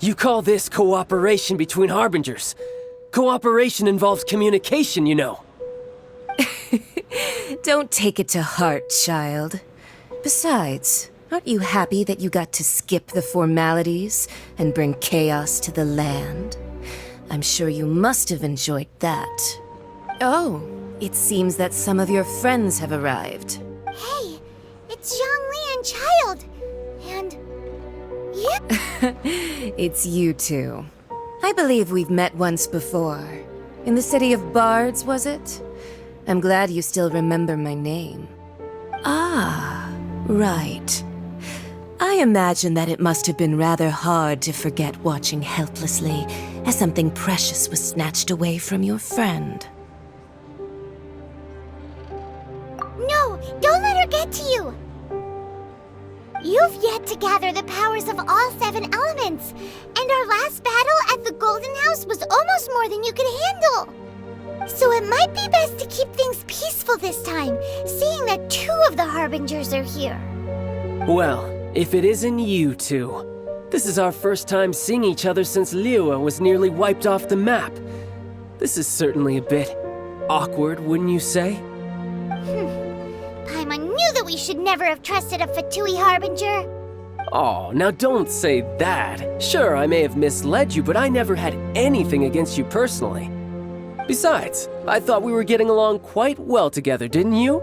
You call this cooperation between Harbingers. Cooperation involves communication, you know. Don't take it to heart, child. Besides, aren't you happy that you got to skip the formalities and bring chaos to the land? I'm sure you must have enjoyed that. Oh, it seems that some of your friends have arrived. Hey, it's Zongli and Child. And... you? It's you two. I believe we've met once before. In the city of Bards, was it? I'm glad you still remember my name. Ah, right. I imagine that it must have been rather hard to forget watching helplessly as something precious was snatched away from your friend. No, don't let her get to you! You've yet to gather the powers of all 7 elements, and our last battle at the Golden House was almost more than you could handle. So it might be best to keep things peaceful this time, seeing that 2 of the Harbingers are here. Well, if it isn't you two. This is our first time seeing each other since Liyue was nearly wiped off the map. This is certainly a bit awkward, wouldn't you say? Paimon knew that we should never have trusted a Fatui Harbinger. Oh, now don't say that. Sure, I may have misled you, but I never had anything against you personally. Besides, I thought we were getting along quite well together, didn't you?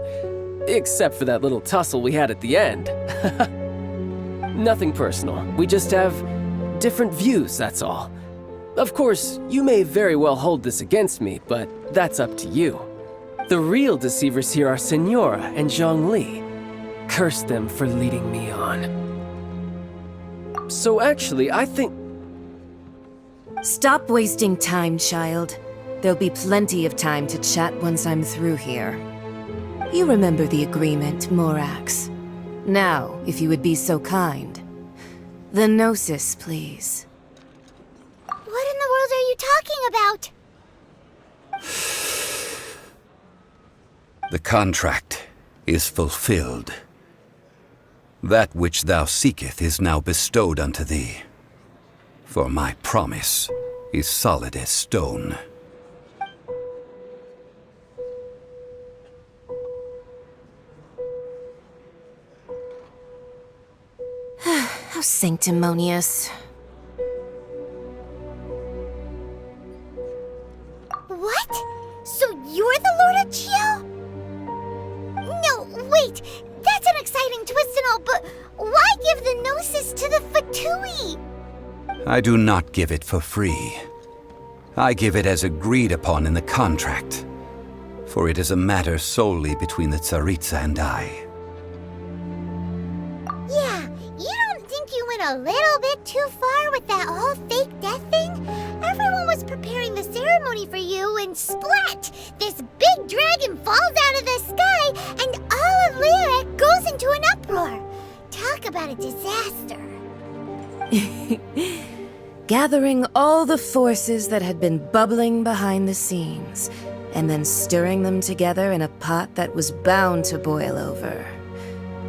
Except for that little tussle we had at the end. Nothing personal. We just have different views, that's all. Of course, you may very well hold this against me, but that's up to you. The real deceivers here are Senora and Zongli. Curse them for leading me on. So actually, I think... Stop wasting time, child. There'll be plenty of time to chat once I'm through here. You remember the agreement, Morax. Now, if you would be so kind. The Gnosis, please. What in the world are you talking about? The contract is fulfilled. That which thou seeketh is now bestowed unto thee. For my promise is solid as stone. How sanctimonious. What? So you're the Lord of Chio? No, wait! That's an exciting twist and all, but why give the Gnosis to the Fatui? I do not give it for free. I give it as agreed upon in the contract, for it is a matter solely between the Tsaritsa and I. Yeah, you don't think you went a little bit too far with that whole fake death thing? Everyone was preparing the ceremony for you, and splat! This big dragon falls out of the sky, and all of Lyric goes into an uproar. Talk about a disaster. Gathering all the forces that had been bubbling behind the scenes, and then stirring them together in a pot that was bound to boil over.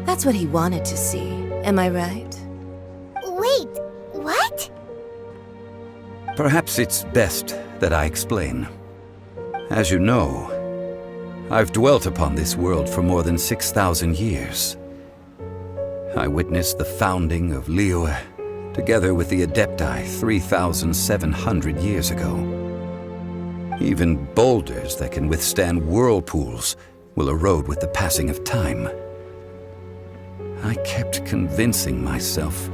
That's what he wanted to see, am I right? Wait, what? Perhaps it's best that I explain. As you know, I've dwelt upon this world for more than 6,000 years. I witnessed the founding of Liyue, together with the Adepti 3,700 years ago. Even boulders that can withstand whirlpools will erode with the passing of time. I kept convincing myself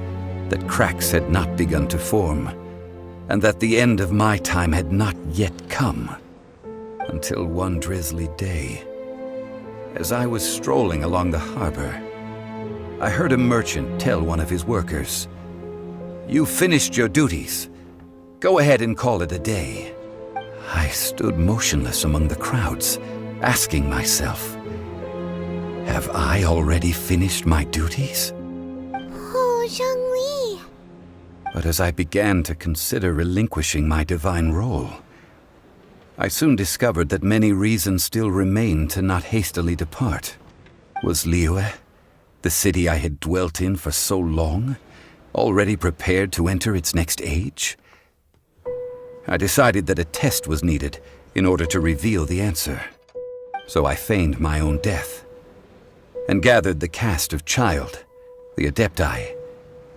that cracks had not begun to form, and that the end of my time had not yet come. Until one drizzly day, as I was strolling along the harbor, I heard a merchant tell one of his workers, "You've finished your duties. Go ahead and call it a day." I stood motionless among the crowds, asking myself, have I already finished my duties? Oh, Zhongli. But as I began to consider relinquishing my divine role, I soon discovered that many reasons still remained to not hastily depart. Was Liyue, the city I had dwelt in for so long, already prepared to enter its next age? I decided that a test was needed in order to reveal the answer. So I feigned my own death, and gathered the cast of Child, the Adepti,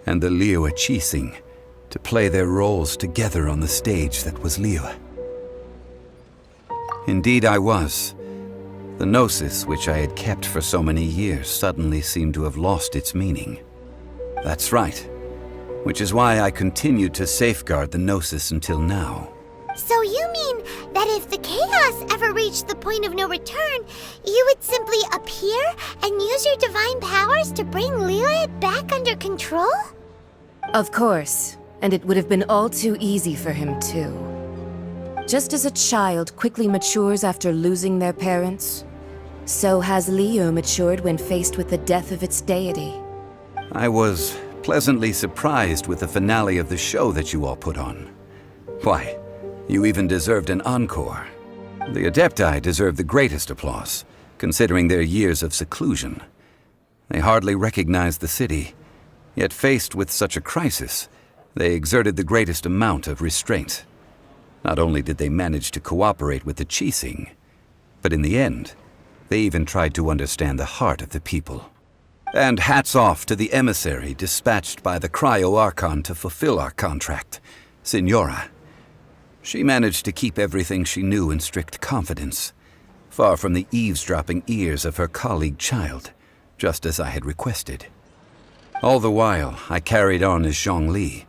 and the Liyue Qixing to play their roles together on the stage that was Liyue. Indeed I was. The gnosis which I had kept for so many years suddenly seemed to have lost its meaning. That's right, which is why I continued to safeguard the gnosis until now. So you mean that if the chaos ever reached the point of no return, you would simply appear and use your divine powers to bring Liyue back under control? Of course, and it would have been all too easy for him too. Just as a child quickly matures after losing their parents, so has Liyue matured when faced with the death of its deity. I was pleasantly surprised with the finale of the show that you all put on. Why, you even deserved an encore. The Adepti deserve the greatest applause, considering their years of seclusion. They hardly recognized the city, yet faced with such a crisis, they exerted the greatest amount of restraint. Not only did they manage to cooperate with the Qixing, but in the end, they even tried to understand the heart of the people. And hats off to the emissary dispatched by the Cryo-Archon to fulfill our contract, Signora. She managed to keep everything she knew in strict confidence, far from the eavesdropping ears of her colleague Child, just as I had requested. All the while, I carried on as Zongli,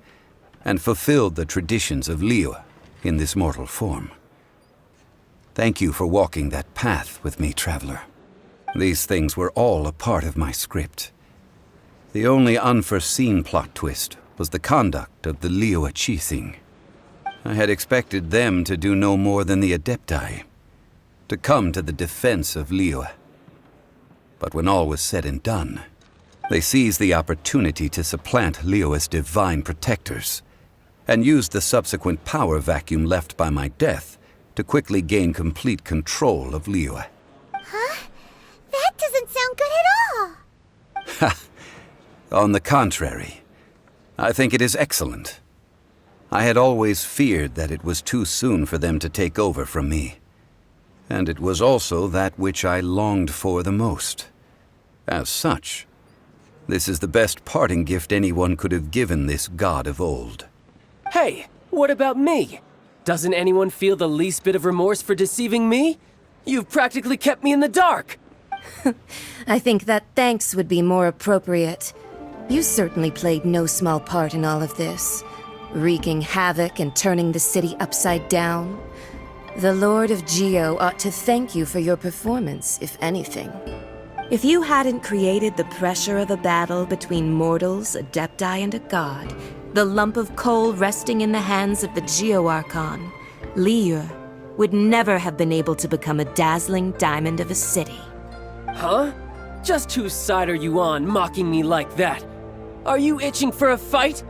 and fulfilled the traditions of Liyue in this mortal form. Thank you for walking that path with me, Traveler. These things were all a part of my script. The only unforeseen plot twist was the conduct of the Liyue Qixing. I had expected them to do no more than the Adepti, to come to the defense of Liyue. But when all was said and done, they seized the opportunity to supplant Liyue's divine protectors, and used the subsequent power vacuum left by my death to quickly gain complete control of Liyue. Huh? That doesn't sound good at all! Ha! On the contrary, I think it is excellent. I had always feared that it was too soon for them to take over from me. And it was also that which I longed for the most. As such, this is the best parting gift anyone could have given this god of old. Hey, what about me? Doesn't anyone feel the least bit of remorse for deceiving me? You've practically kept me in the dark! I think that thanks would be more appropriate. You certainly played no small part in all of this, wreaking havoc and turning the city upside down. The Lord of Geo ought to thank you for your performance, if anything. If you hadn't created the pressure of a battle between mortals, Adepti, and a god, the lump of coal resting in the hands of the Geo-Archon, Liyue would never have been able to become a dazzling diamond of a city. Huh? Just whose side are you on, mocking me like that? Are you itching for a fight?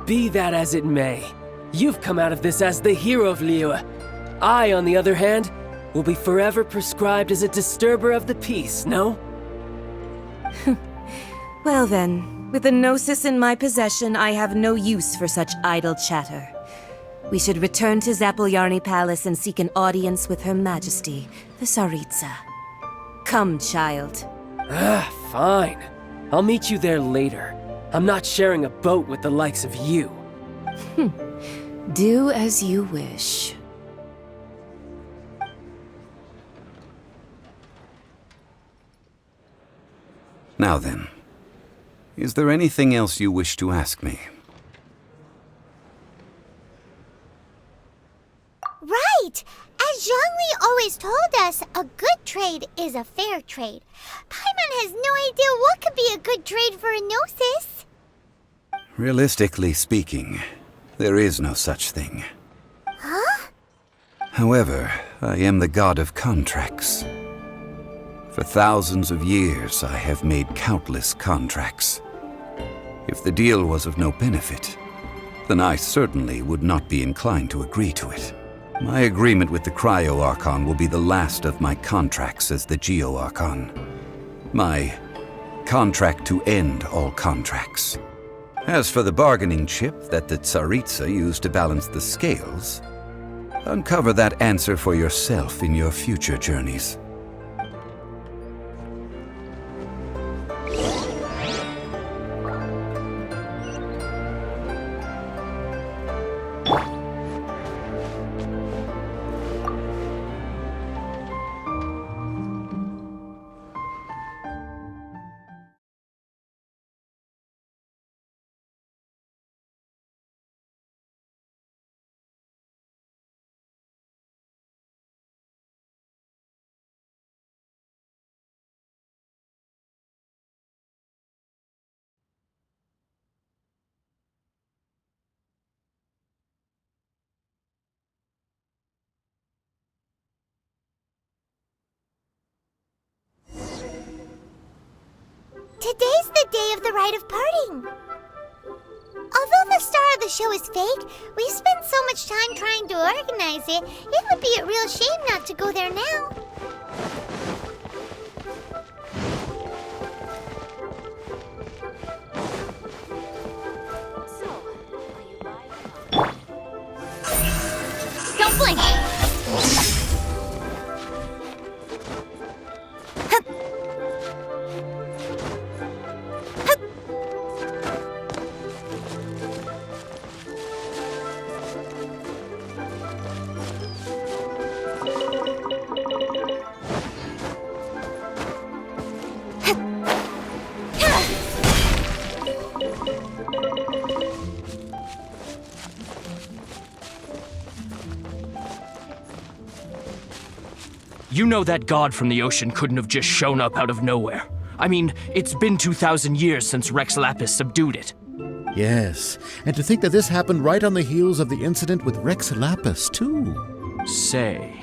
Be that as it may, you've come out of this as the hero of Liyue. I, on the other hand, will be forever prescribed as a disturber of the peace, no? Well then, with the Gnosis in my possession, I have no use for such idle chatter. We should return to Zapoljarny Palace and seek an audience with Her Majesty, the Tsaritsa. Come, Child. Fine. I'll meet you there later. I'm not sharing a boat with the likes of you. Do as you wish. Now then, is there anything else you wish to ask me? Right! As Zhongli always told us, a good trade is a fair trade. Paimon has no idea what could be a good trade for a Gnosis. Realistically speaking, there is no such thing. Huh? However, I am the god of contracts. For thousands of years, I have made countless contracts. If the deal was of no benefit, then I certainly would not be inclined to agree to it. My agreement with the Cryo-Archon will be the last of my contracts as the Geo-Archon. My contract to end all contracts. As for the bargaining chip that the Tsaritsa used to balance the scales, uncover that answer for yourself in your future journeys. Today's the day of the rite of parting. Although the star of the show is fake, we spent so much time trying to organize it, it would be a real shame not to go there now. Don't blink! You know that god from the ocean couldn't have just shown up out of nowhere. I mean, it's been 2,000 years since Rex Lapis subdued it. Yes, and to think that this happened right on the heels of the incident with Rex Lapis, too. Say,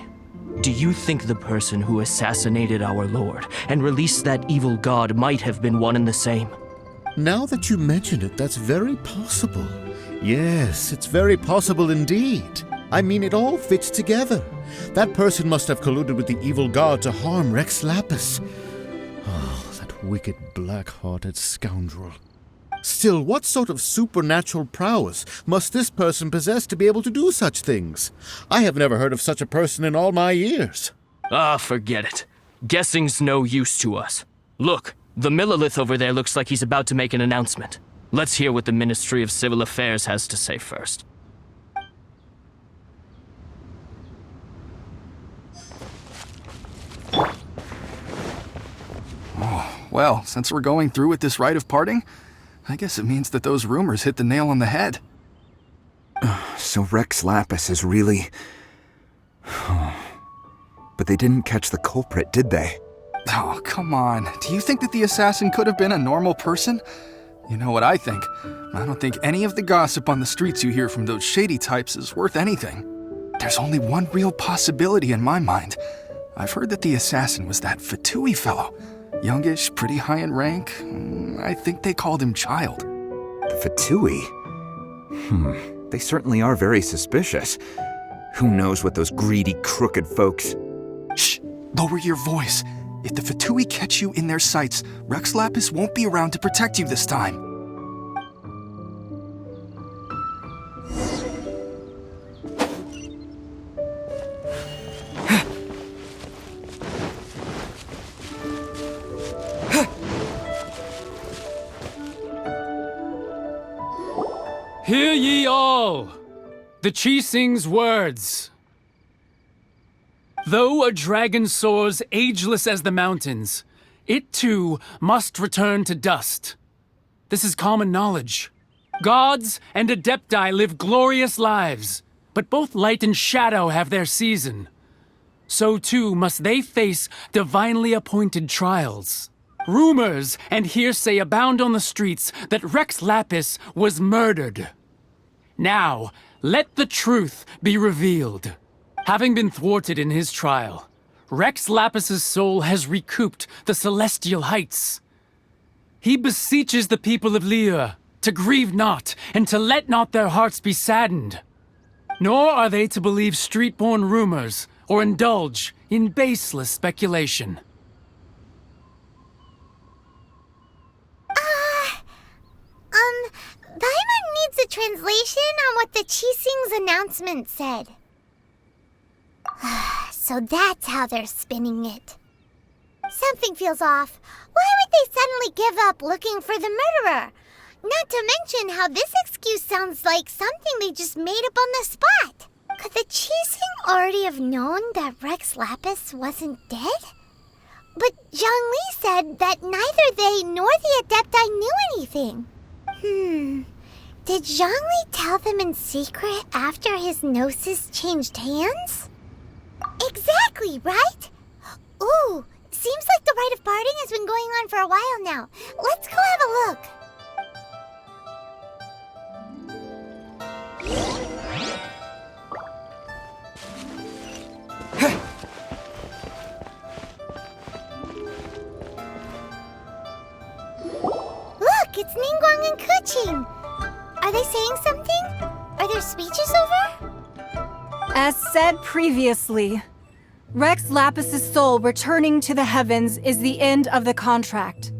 do you think the person who assassinated our lord and released that evil god might have been one and the same? Now that you mention it, that's very possible. Yes, it's very possible indeed. I mean, it all fits together. That person must have colluded with the evil god to harm Rex Lapis. Oh, that wicked, black-hearted scoundrel. Still, what sort of supernatural prowess must this person possess to be able to do such things? I have never heard of such a person in all my years. Ah, forget it. Guessing's no use to us. Look, the Millilith over there looks like he's about to make an announcement. Let's hear what the Ministry of Civil Affairs has to say first. Well, since we're going through with this rite of parting, I guess it means that those rumors hit the nail on the head. So Rex Lapis is really... But they didn't catch the culprit, did they? Oh, come on. Do you think that the assassin could have been a normal person? You know what I think. I don't think any of the gossip on the streets you hear from those shady types is worth anything. There's only one real possibility in my mind. I've heard that the assassin was that Fatui fellow. Youngish, pretty high in rank. I think they called him Child. The Fatui? They certainly are very suspicious. Who knows what those greedy, crooked folks... Shh! Lower your voice. If the Fatui catch you in their sights, Rex Lapis won't be around to protect you this time. Hear ye all! The Chi sings words. Though a dragon soars ageless as the mountains, it too must return to dust. This is common knowledge. Gods and Adepti live glorious lives, but both light and shadow have their season. So too must they face divinely appointed trials. Rumors and hearsay abound on the streets that Rex Lapis was murdered. Now, let the truth be revealed. Having been thwarted in his trial, Rex Lapis's soul has recouped the celestial heights. He beseeches the people of Liyue to grieve not and to let not their hearts be saddened. Nor are they to believe street-born rumors or indulge in baseless speculation. translation on what the Qixing's announcement said. So that's how they're spinning it. Something feels off. Why would they suddenly give up looking for the murderer? Not to mention how this excuse sounds like something they just made up on the spot. Could the Qixing already have known that Rex Lapis wasn't dead? But Zongli said that neither they nor the Adepti knew anything. Did Zongli tell them in secret after his gnosis changed hands? Exactly, right? Ooh, seems like the rite of parting has been going on for a while now. Let's go have a look. Look, it's Ningguang and Keqing. Are they saying something? Are their speeches over? As said previously, Rex Lapis's soul returning to the heavens is the end of the contract.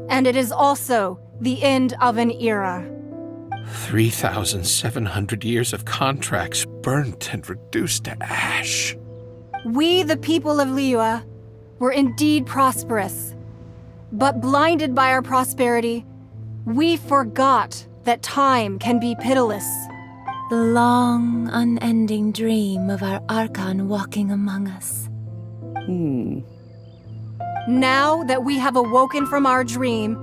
And it is also the end of an era. 3,700 years of contracts burnt and reduced to ash. We, the people of Liyue, were indeed prosperous. But blinded by our prosperity, we forgot that time can be pitiless. The long, unending dream of our Archon walking among us. Now that we have awoken from our dream,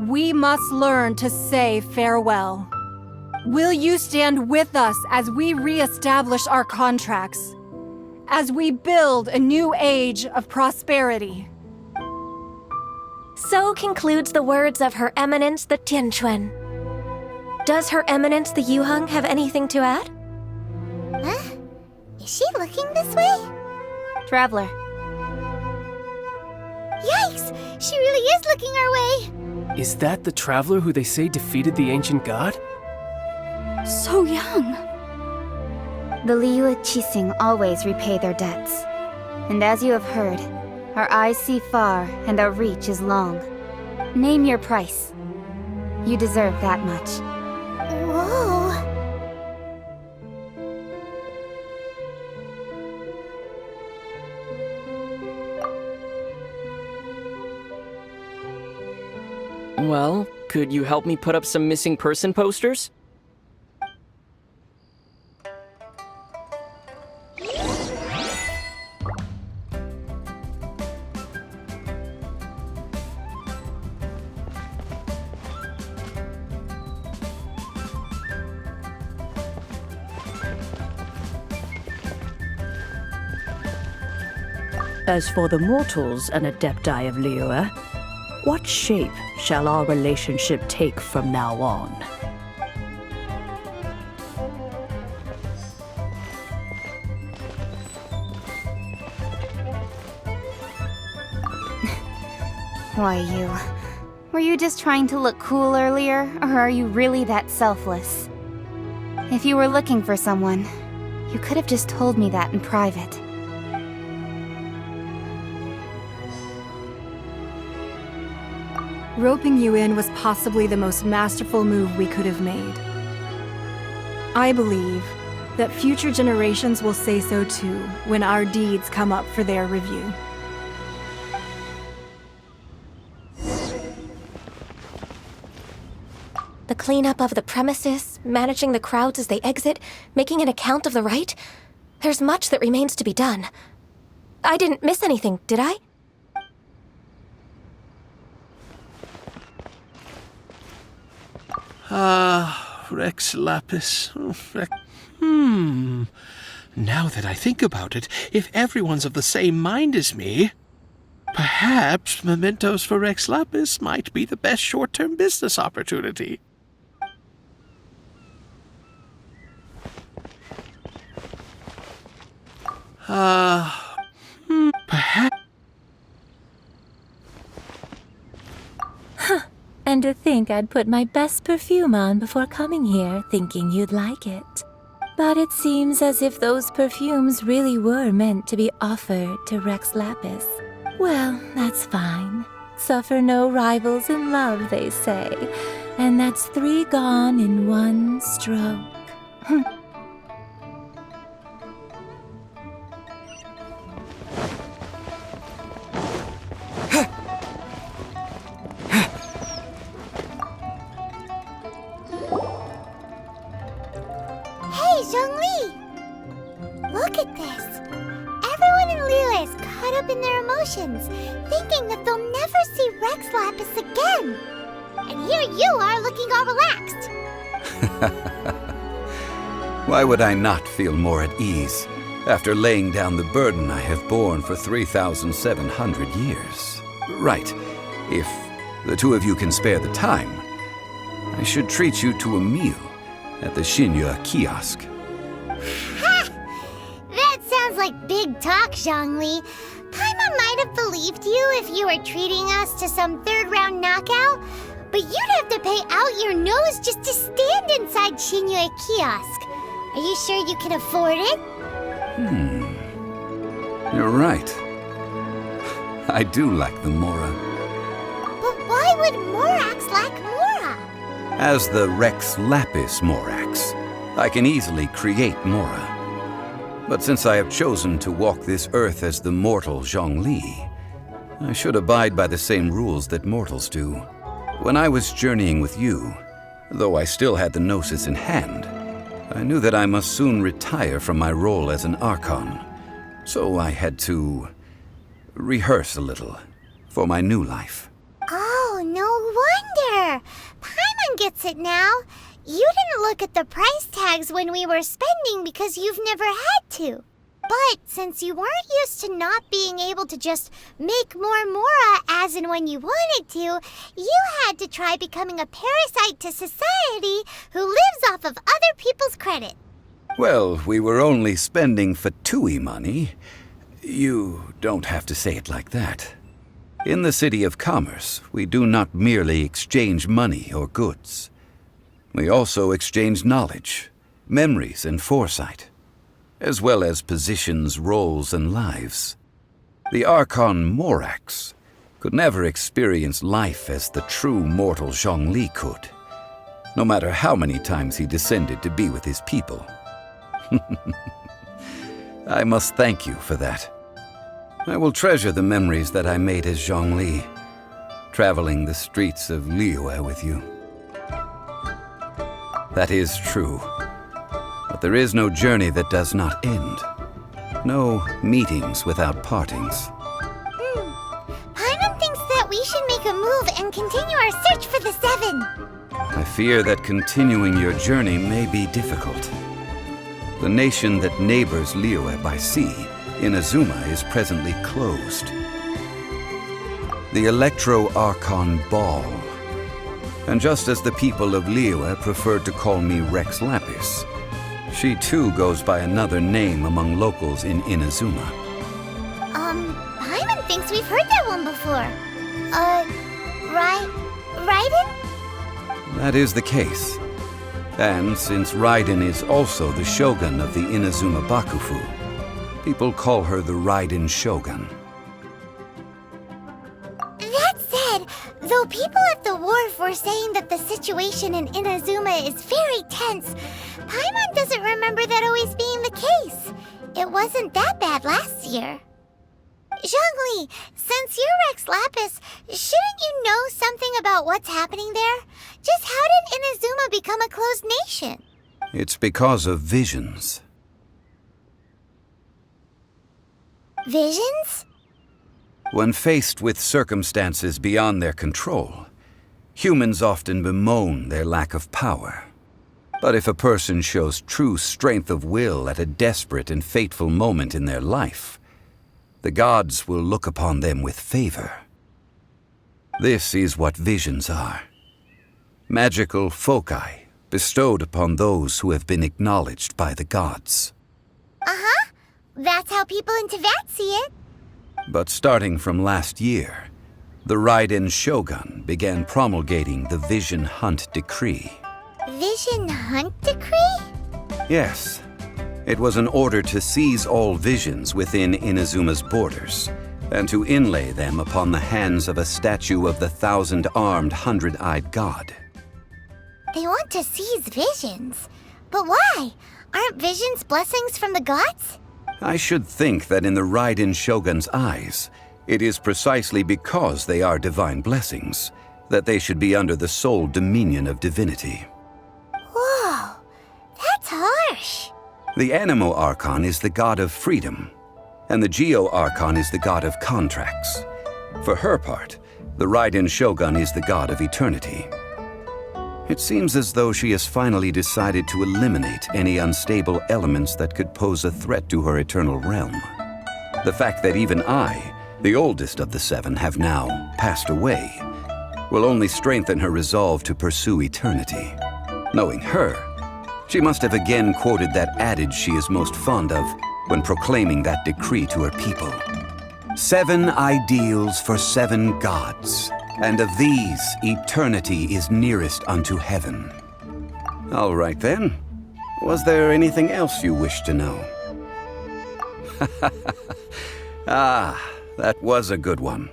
we must learn to say farewell. Will you stand with us as we re-establish our contracts? As we build a new age of prosperity? So concludes the words of Her Eminence the Tianquan. Does Her Eminence the Yuheng have anything to add? Huh? Is she looking this way? Traveler. Yikes! She really is looking our way! Is that the traveler who they say defeated the ancient god? So young. The Liyue Qixing always repay their debts. And as you have heard, our eyes see far and our reach is long. Name your price. You deserve that much. Whoa! Well, could you help me put up some missing person posters? As for the mortals and Adepti of Liyue, what shape shall our relationship take from now on? Why, you... Were you just trying to look cool earlier, or are you really that selfless? If you were looking for someone, you could have just told me that in private. Roping you in was possibly the most masterful move we could have made. I believe that future generations will say so too when our deeds come up for their review. The cleanup of the premises, managing the crowds as they exit, making an account of the rite. There's much that remains to be done. I didn't miss anything, did I? Rex Lapis. Now that I think about it, if everyone's of the same mind as me, perhaps mementos for Rex Lapis might be the best short-term business opportunity. Perhaps... And to think I'd put my best perfume on before coming here, thinking you'd like it. But it seems as if those perfumes really were meant to be offered to Rex Lapis. Well, that's fine. Suffer no rivals in love, they say. And that's 3 gone in one stroke. Hey, Zongli! Look at this. Everyone in Liyue is caught up in their emotions, thinking that they'll never see Rex Lapis again. And here you are looking all relaxed. Why would I not feel more at ease after laying down the burden I have borne for 3,700 years? Right, if the two of you can spare the time, I should treat you to a meal at the Shinya kiosk. Ha! That sounds like big talk, Zongli. Paimon might have believed you if you were treating us to some third-round knockout, but you'd have to pay out your nose just to stand inside Shinya kiosk. Are you sure you can afford it? You're right. I do lack the Mora. But why would Morax lack Mora? As the Rex Lapis Morax, I can easily create Mora. But since I have chosen to walk this earth as the mortal Zongli, I should abide by the same rules that mortals do. When I was journeying with you, though I still had the Gnosis in hand, I knew that I must soon retire from my role as an Archon, so I had to rehearse a little for my new life. Oh, no wonder! Paimon gets it now. You didn't look at the price tags when we were spending because you've never had to. But since you weren't used to not being able to just make more Mora as and when you wanted to, you had to try becoming a parasite to society who lives off of other people's credit. Well, we were only spending Fatui money. You don't have to say it like that. In the City of Commerce, we do not merely exchange money or goods. We also exchange knowledge, memories, and foresight, as well as positions, roles, and lives. The Archon Morax could never experience life as the true mortal Zhongli could, no matter how many times he descended to be with his people. I must thank you for that. I will treasure the memories that I made as Zhongli, traveling the streets of Liyue with you. That is true. But there is no journey that does not end. No meetings without partings. Paimon thinks that we should make a move and continue our search for the 7. I fear that continuing your journey may be difficult. The nation that neighbors Liyue by sea, Inazuma, is presently closed. The Electro-Archon Ball. And just as the people of Liyue preferred to call me Rex Lapis, she too goes by another name among locals in Inazuma. Paimon thinks we've heard that one before. Raiden? That is the case. And since Raiden is also the shogun of the Inazuma Bakufu, people call her the Raiden Shogun. That said, though people at the wharf were saying that the situation in Inazuma is very tense, Paimon doesn't remember that always being the case. It wasn't that bad last year. Zhongli, since you're Rex Lapis, shouldn't you know something about what's happening there? Just how did Inazuma become a closed nation? It's because of visions. Visions? When faced with circumstances beyond their control, humans often bemoan their lack of power. But if a person shows true strength of will at a desperate and fateful moment in their life, the gods will look upon them with favor. This is what visions are. Magical foci bestowed upon those who have been acknowledged by the gods. Uh-huh. That's how people in Teyvat see it. But starting from last year, the Raiden Shogun began promulgating the Vision Hunt Decree. Vision Hunt Decree? Yes. It was an order to seize all visions within Inazuma's borders, and to inlay them upon the hands of a statue of the 1,000-armed, 100-eyed god. They want to seize visions. But why? Aren't visions blessings from the gods? I should think that in the Raiden Shogun's eyes, it is precisely because they are divine blessings that they should be under the sole dominion of divinity. Whoa, that's harsh. The Anemo Archon is the god of freedom, and the Geo Archon is the god of contracts. For her part, the Raiden Shogun is the god of eternity. It seems as though she has finally decided to eliminate any unstable elements that could pose a threat to her eternal realm. The fact that even I, the oldest of the seven, have now passed away will only strengthen her resolve to pursue eternity. Knowing her, she must have again quoted that adage she is most fond of when proclaiming that decree to her people. 7 ideals for 7 gods, and of these, eternity is nearest unto heaven. All right then. Was there anything else you wish to know? Ah, that was a good one.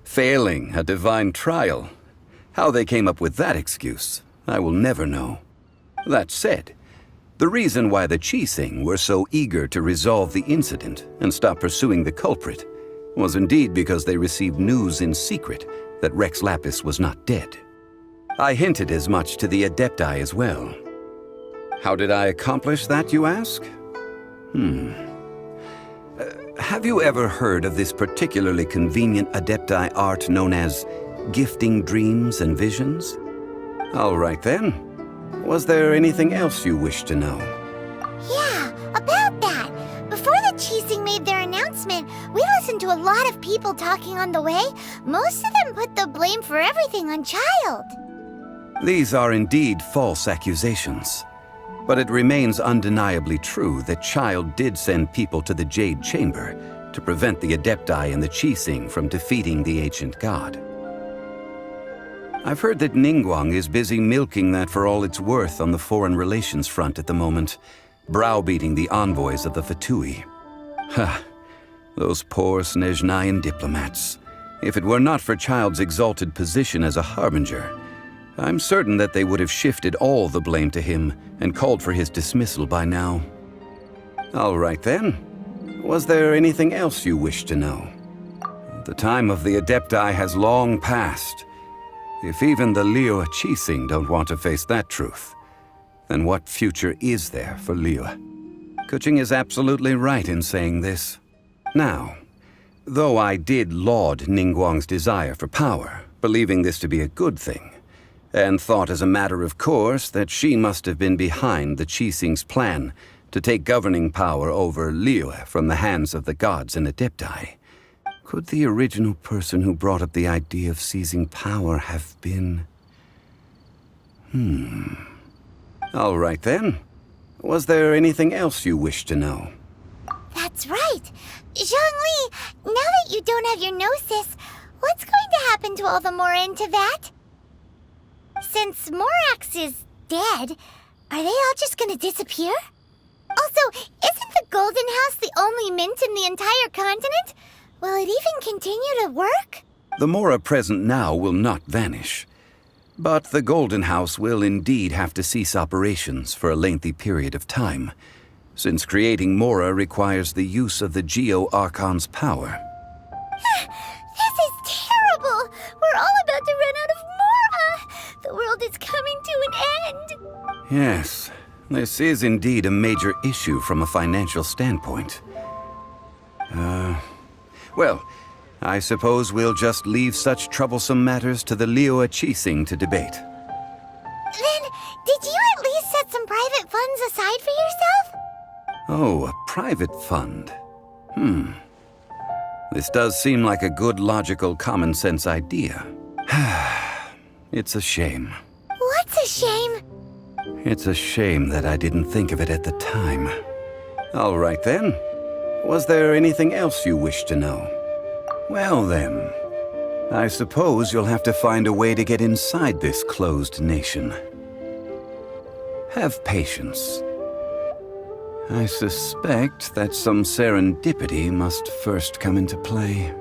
Failing a divine trial. How they came up with that excuse, I will never know. That said, the reason why the Qixing were so eager to resolve the incident and stop pursuing the culprit was indeed because they received news in secret that Rex Lapis was not dead. I hinted as much to the Adepti as well. How did I accomplish that, you ask? Have you ever heard of this particularly convenient Adepti art known as gifting dreams and visions? All right then. Was there anything else you wish to know? Yeah, about that. Before the Qixing made their announcement, we listened to a lot of people talking on the way. Most of them put the blame for everything on Child. These are indeed false accusations. But it remains undeniably true that Child did send people to the Jade Chamber to prevent the Adepti and the Qixing from defeating the ancient god. I've heard that Ningguang is busy milking that for all it's worth on the foreign relations front at the moment, browbeating the envoys of the Fatui. Ha! Those poor Snezhnayan diplomats. If it were not for Child's exalted position as a harbinger, I'm certain that they would have shifted all the blame to him and called for his dismissal by now. All right then. Was there anything else you wish to know? The time of the Adepti has long passed. If even the Liyue Qixing don't want to face that truth, then what future is there for Liyue? Kuching is absolutely right in saying this. Now, though I did laud Ningguang's desire for power, believing this to be a good thing, and thought as a matter of course that she must have been behind the Qixing's plan to take governing power over Liyue from the hands of the gods and Adepti, could the original person who brought up the idea of seizing power have been... All right then. Was there anything else you wish to know? That's right. Zhongli, now that you don't have your gnosis, what's going to happen to all the Mora in Teyvat? Since Morax is dead, are they all just gonna disappear? Also, isn't the Golden House the only mint in the entire continent? Will it even continue to work? The Mora present now will not vanish. But the Golden House will indeed have to cease operations for a lengthy period of time, since creating Mora requires the use of the Geo Archon's power. This is terrible! We're all about to run out of Mora! The world is coming to an end! Yes, this is indeed a major issue from a financial standpoint. Well, I suppose we'll just leave such troublesome matters to the Liyue Qixing to debate. Then, did you at least set some private funds aside for yourself? Oh, a private fund. This does seem like a good, logical, common-sense idea. It's a shame. What's a shame? It's a shame that I didn't think of it at the time. All right then. Was there anything else you wish to know? Well then, I suppose you'll have to find a way to get inside this closed nation. Have patience. I suspect that some serendipity must first come into play.